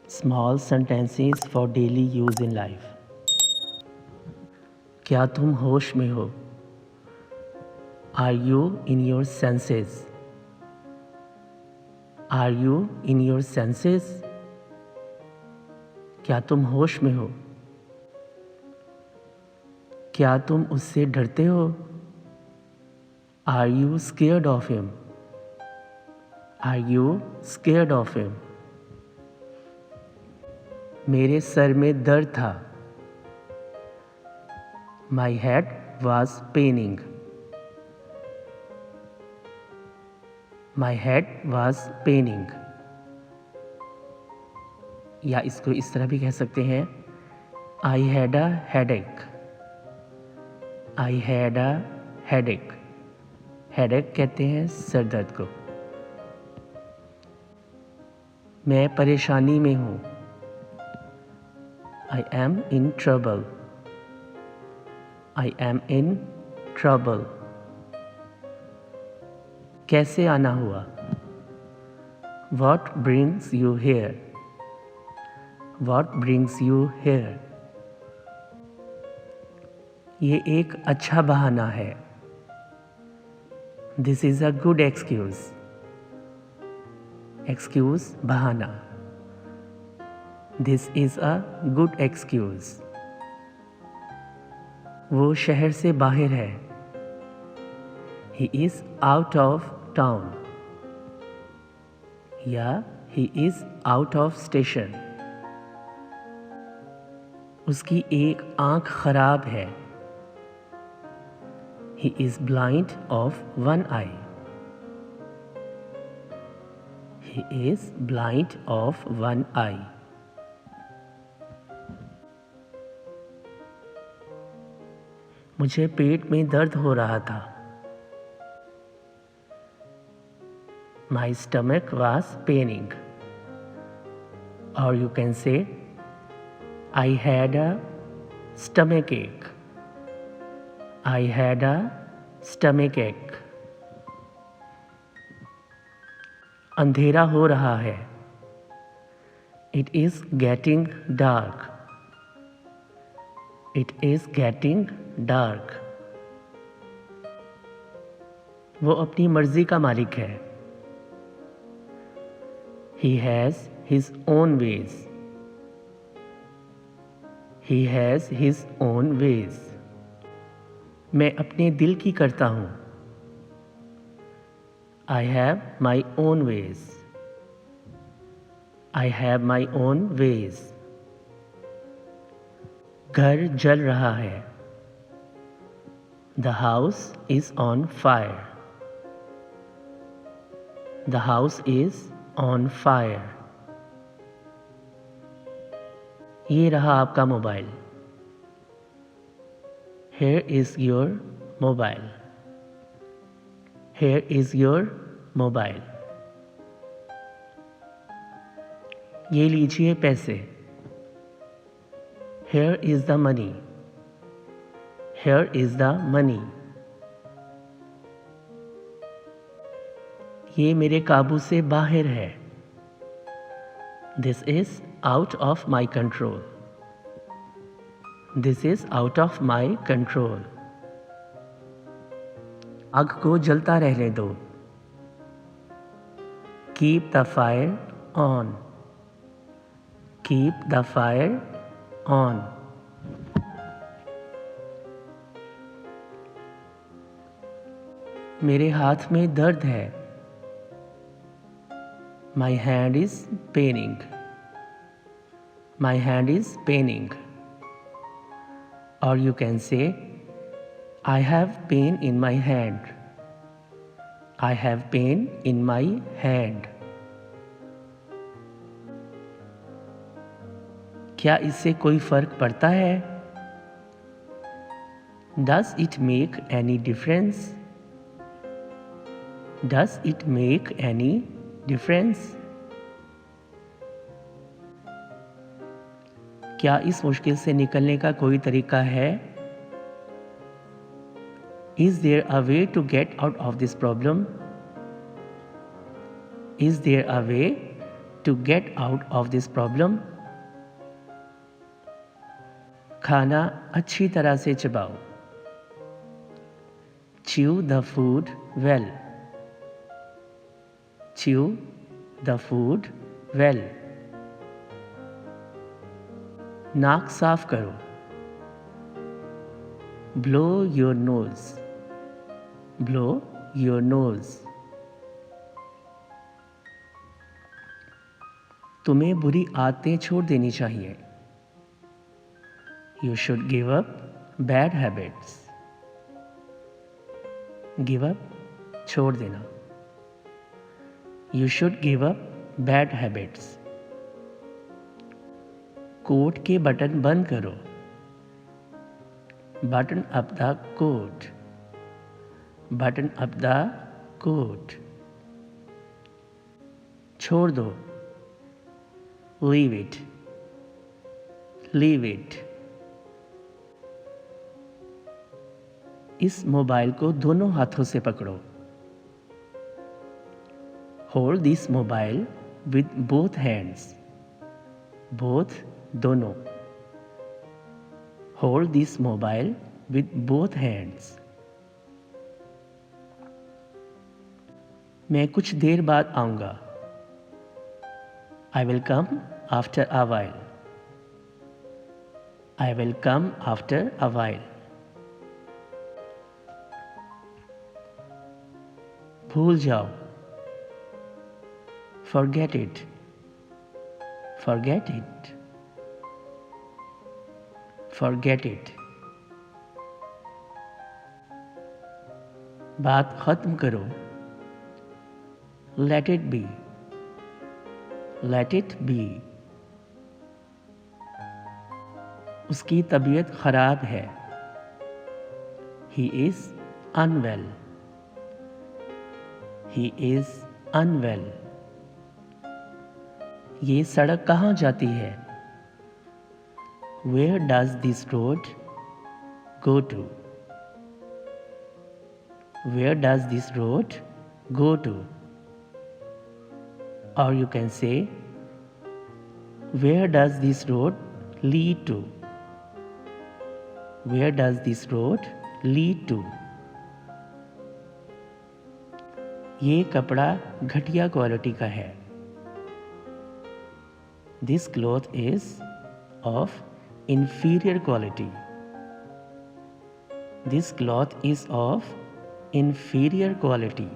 Small sentences for daily use in life. क्या तुम होश में हो? Are you in your senses? Are you in your senses? क्या तुम होश में हो? क्या तुम उससे डरते हो? Are you scared of him? Are you scared of him? मेरे सर में दर्द था. My head was paining. My head was paining. या इसको इस तरह भी कह सकते हैं I had a headache. I had a headache. Headache कहते हैं सर दर्द को. मैं परेशानी में हूँ. I am in trouble. I am in trouble. कैसे आना हुआ? What brings you here? What brings you here? ये एक अच्छा बहाना है. This is a good excuse. Excuse बहाना. This is a good excuse. वो शहर से बाहर है. He is out of town. या he is out of station. उसकी एक आँख खराब है. He is blind of one eye. He is blind of one eye. मुझे पेट में दर्द हो रहा था. My stomach was paining. Or you can say, I had a stomach ache. I had a stomach ache. अंधेरा हो रहा है. It is getting dark. It is getting dark. वो अपनी मर्जी का मालिक है. He has his own ways. He has his own ways. मैं अपने दिल की करता हूँ. I have my own ways. I have my own ways. घर जल रहा है. The house is on fire. The house is on fire. ये रहा आपका mobile. Here is your mobile. Here is your mobile. ये लीजिए पैसे. Here is the money. Here is the money. ये मेरे काबू से बाहर है. This is out of my control. This is out of my control. आग को जलता रहने दो. Keep the fire on. Keep the fire on. मेरे हाथ में दर्द है. My hand is paining. My hand is paining. Or you can say, I have pain in my hand. I have pain in my hand. क्या इससे कोई फर्क पड़ता है? Does it make any difference? Does it make any difference? क्या इस मुश्किल से निकलने का कोई तरीका है? Is there a way to get out of this problem? Is there a way to get out of this problem? खाना अच्छी तरह से चबाओ. Chew the food well. Chew the food well. नाक साफ करो. Blow your nose. Blow your nose. तुम्हें बुरी आदतें छोड़ देनी चाहिए. You should give up bad habits. Give up, छोड़ देना. You should give up bad habits. Coat के बटन बंद करो. Button up the coat. Button up the coat. छोड़ दो. Leave it. Leave it. इस मोबाइल को दोनों हाथों से पकड़ो. Hold this mobile with both hands. Both, दोनों. Hold this mobile with both hands. मैं कुछ देर बाद आऊँगा. I will come after a while. I will come after a while. भूल जाओ. Forget it. Forget it. Forget it. बात खत्म करो. Let it be. Let it be. उसकी तबीयत खराब है. He is unwell. He is unwell. ये सड़क कहाँ जाती है? Where does this road go to? Where does this road go to? Or you can say, where does this road lead to? Where does this road lead to? ये कपड़ा घटिया quality का है. This cloth is of inferior quality. This cloth is of inferior quality.